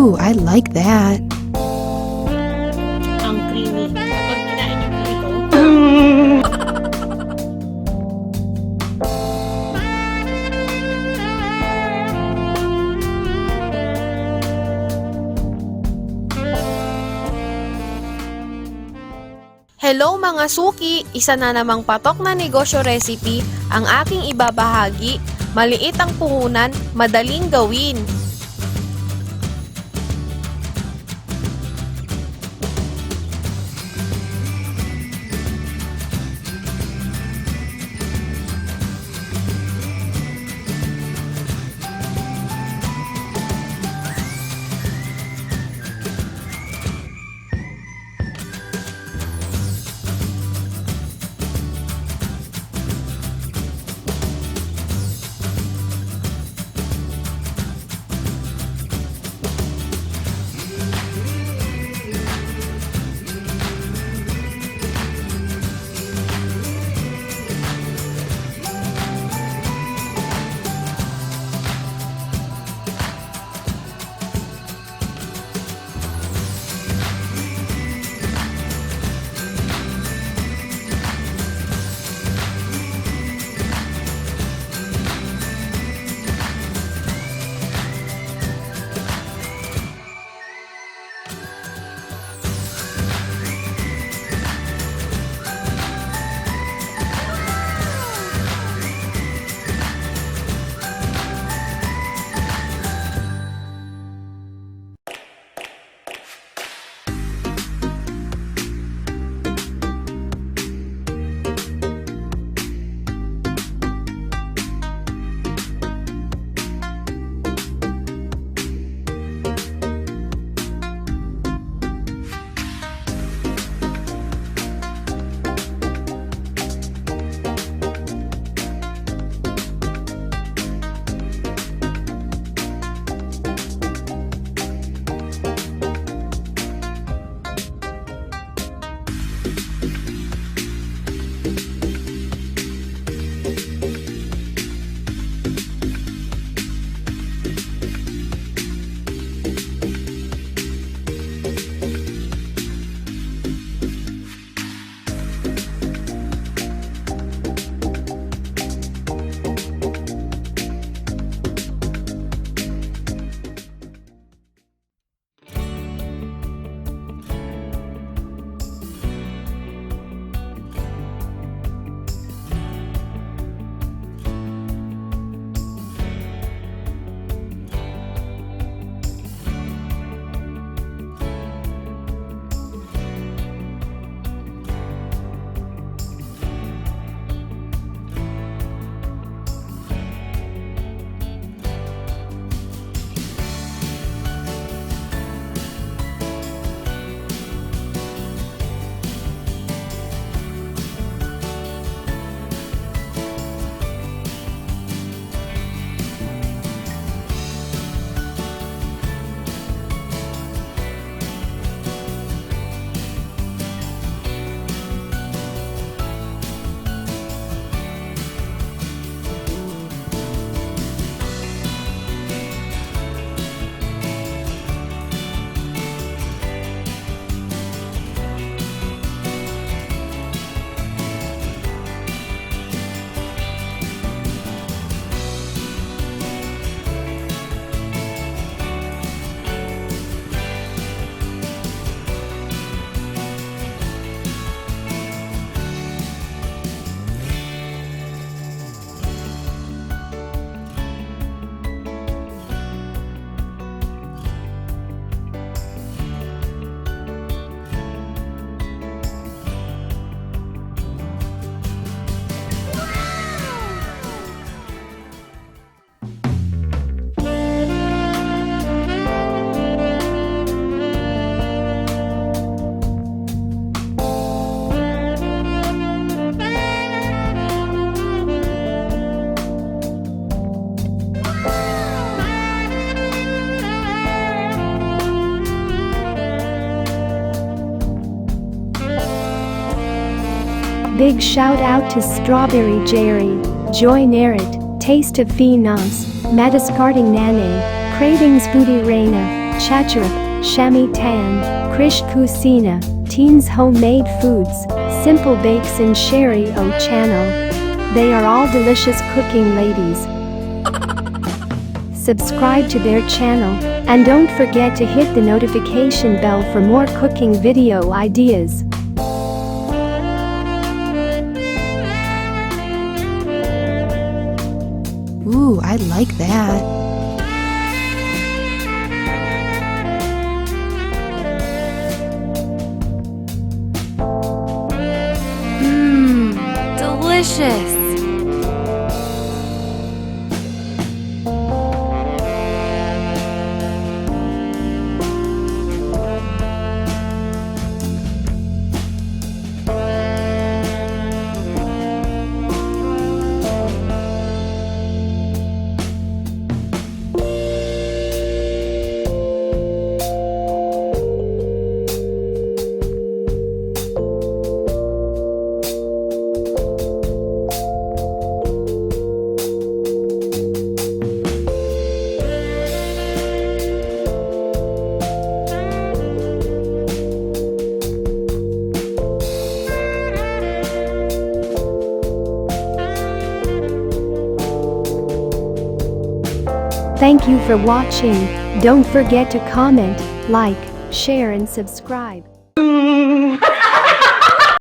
Ooh, I like that. Ang creamy. Kapag kinain yung ito, Hello mga suki! Isa na namang patok na negosyo recipe ang aking ibabahagi. Maliit ang puhunan, madaling gawin. Big shout out to Strawberry Jerry, Joy Narit, Taste of Phenoms, Madiscarding Nane, Cravings Booty Reina, Chacharap, Shami Tan, Krish Kusina, Teens Homemade Foods, Simple Bakes and Sherry O channel. They are all delicious cooking ladies. Subscribe to their channel, and don't forget to hit the notification bell for more cooking video ideas. Ooh, I like that. Delicious. Thank you for watching. Don't forget to comment, like, share and subscribe.